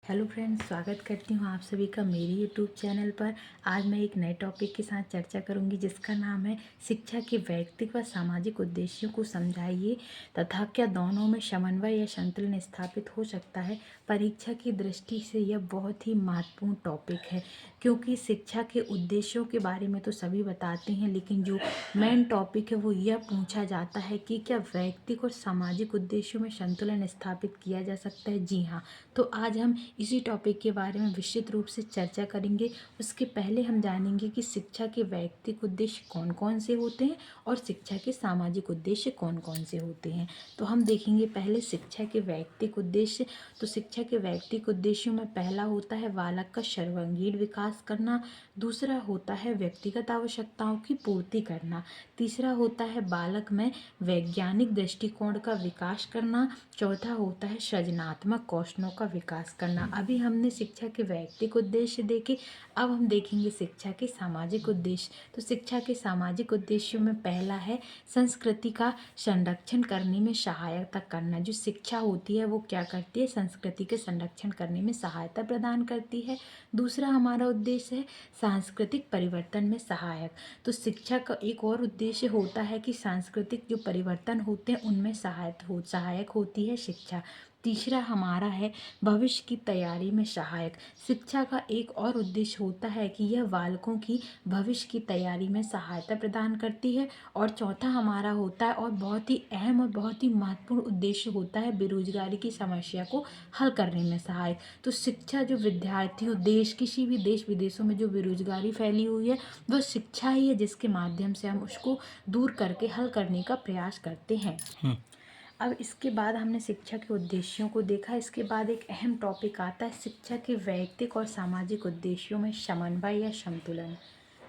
Hello friends, स्वागत करती हूँ आप सभी का मेरी यूट्यूब चैनल पर। आज मैं एक नए टॉपिक के साथ चर्चा करूँगी जिसका नाम है शिक्षा के व्यक्तिगत व सामाजिक उद्देश्यों को समझाइए तथा क्या दोनों में समन्वय या संतुलन स्थापित हो सकता है। परीक्षा की दृष्टि से यह बहुत ही महत्वपूर्ण टॉपिक है क्योंकि शिक्षा के उद्देश्यों के बारे में तो सभी बताते हैं, लेकिन जो मेन टॉपिक है वो यह पूछा जाता है कि क्या व्यक्तिगत और सामाजिक उद्देश्यों में संतुलन स्थापित किया जा सकता है। जी हाँ, तो आज हम इसी टॉपिक के बारे में विस्तृत रूप से चर्चा करेंगे। उसके पहले हम जानेंगे कि शिक्षा के व्यक्तिगत उद्देश्य कौन कौन से होते हैं और शिक्षा के सामाजिक उद्देश्य कौन कौन से होते हैं। तो हम देखेंगे पहले शिक्षा के व्यक्तिगत उद्देश्य। तो शिक्षा के व्यक्तिगत उद्देश्यों में पहला होता है बालक का सर्वांगीण विकास करना, दूसरा होता है व्यक्तिगत आवश्यकताओं की पूर्ति करना, तीसरा होता है बालक में वैज्ञानिक दृष्टिकोण का विकास करना, चौथा होता है सृजनात्मक कौशलों का विकास करना। अभी हमने शिक्षा के व्यक्तिगत उद्देश्य देखे, अब हम देखेंगे शिक्षा के सामाजिक उद्देश्य। तो शिक्षा के सामाजिक उद्देश्यों में पहला है संस्कृति का संरक्षण करने में सहायता करना। जो शिक्षा होती है वो क्या करती है, संस्कृति के संरक्षण करने में सहायता प्रदान करती है। दूसरा हमारा उद्देश्य है सांस्कृतिक परिवर्तन में सहायक। तो शिक्षा का एक और उद्देश्य होता है कि सांस्कृतिक जो परिवर्तन होते हैं उनमें सहायक होती है शिक्षा। तीसरा हमारा है भविष्य की तैयारी में सहायक। शिक्षा का एक और उद्देश्य होता है कि यह बालकों की भविष्य की तैयारी में सहायता प्रदान करती है। और चौथा हमारा होता है और बहुत ही अहम और बहुत ही महत्वपूर्ण उद्देश्य होता है बेरोजगारी की समस्या को हल करने में सहायक। तो शिक्षा जो विद्यार्थियों किसी भी देश विदेशों में जो बेरोजगारी फैली हुई है वह शिक्षा ही है जिसके माध्यम से हम उसको दूर करके हल करने का प्रयास करते हैं। अब इसके बाद हमने शिक्षा के उद्देश्यों को देखा। इसके बाद एक अहम टॉपिक आता है शिक्षा के व्यक्तिगत और सामाजिक उद्देश्यों में समन्वय या संतुलन।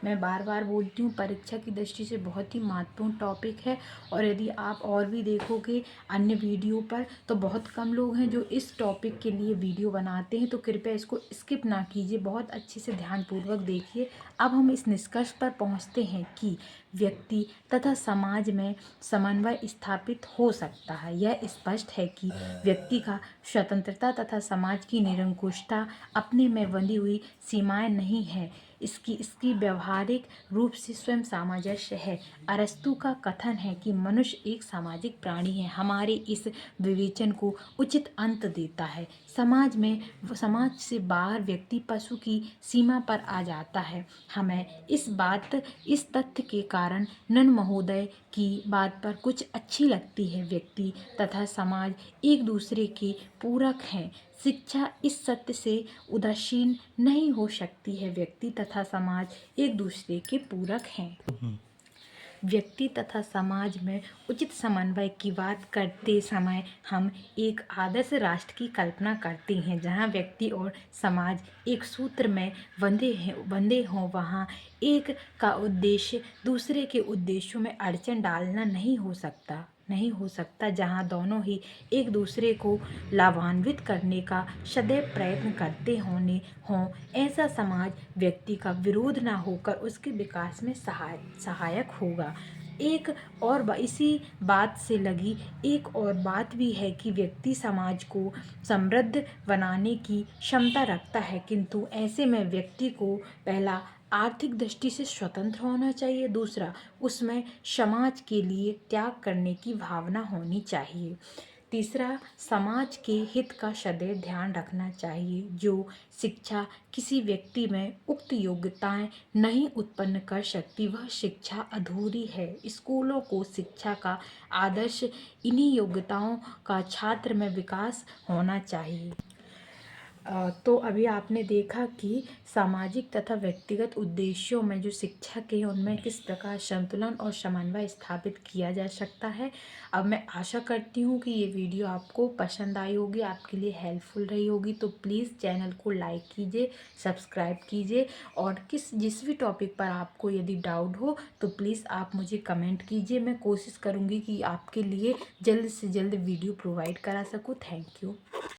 मैं बार बार बोलती हूँ, परीक्षा की दृष्टि से बहुत ही महत्वपूर्ण टॉपिक है। और यदि आप और भी देखोगे अन्य वीडियो पर तो बहुत कम लोग हैं जो इस टॉपिक के लिए वीडियो बनाते हैं, तो कृपया इसको स्किप ना कीजिए, बहुत अच्छे से ध्यानपूर्वक देखिए। अब हम इस निष्कर्ष पर पहुँचते हैं कि व्यक्ति तथा समाज में समन्वय स्थापित हो सकता है। यह स्पष्ट है कि व्यक्ति का स्वतंत्रता तथा समाज की निरंकुशता अपने में बंधी हुई सीमाएं नहीं है, इसकी व्यवहारिक रूप से स्वयं सामंजस्य है। अरस्तु का कथन है कि मनुष्य एक सामाजिक प्राणी है। हमारे इस विवेचन को उचित अंत देता है। समाज से बाहर व्यक्ति पशु की सीमा पर आ जाता है। हमें इस तथ्य के कारण नन महोदय की बात पर कुछ अच्छी लगती है। व्यक्ति तथा समाज एक दूसरे के पूरक हैं। शिक्षा इस सत्य से उदासीन नहीं हो सकती है। व्यक्ति तथा समाज एक दूसरे के पूरक हैं। व्यक्ति तथा समाज में उचित समन्वय की बात करते समय हम एक आदर्श राष्ट्र की कल्पना करते हैं जहाँ व्यक्ति और समाज एक सूत्र में बंधे हों। वहाँ एक का उद्देश्य दूसरे के उद्देश्यों में अड़चन डालना नहीं हो सकता, जहाँ दोनों ही एक दूसरे को लाभान्वित करने का सदैव प्रयत्न करते हों। ऐसा समाज व्यक्ति का विरोध ना होकर उसके विकास में सहायक होगा। इसी बात से लगी एक और बात भी है कि व्यक्ति समाज को समृद्ध बनाने की क्षमता रखता है, किंतु ऐसे में व्यक्ति को पहला आर्थिक दृष्टि से स्वतंत्र होना चाहिए, दूसरा उसमें समाज के लिए त्याग करने की भावना होनी चाहिए, तीसरा समाज के हित का सदैव ध्यान रखना चाहिए। जो शिक्षा किसी व्यक्ति में उक्त योग्यताएं नहीं उत्पन्न कर सकती वह शिक्षा अधूरी है। स्कूलों को शिक्षा का आदर्श इन्हीं योग्यताओं का छात्र में विकास होना चाहिए। तो अभी आपने देखा कि सामाजिक तथा व्यक्तिगत उद्देश्यों में जो शिक्षा के हैं उनमें किस प्रकार संतुलन और समन्वय स्थापित किया जा सकता है। अब मैं आशा करती हूँ कि ये वीडियो आपको पसंद आई होगी, आपके लिए हेल्पफुल रही होगी। तो प्लीज़ चैनल को लाइक कीजिए, सब्सक्राइब कीजिए और जिस भी टॉपिक पर आपको यदि डाउट हो तो प्लीज़ आप मुझे कमेंट कीजिए। मैं कोशिश करूँगी कि आपके लिए जल्द से जल्द वीडियो प्रोवाइड करा सकूँ। Thank you.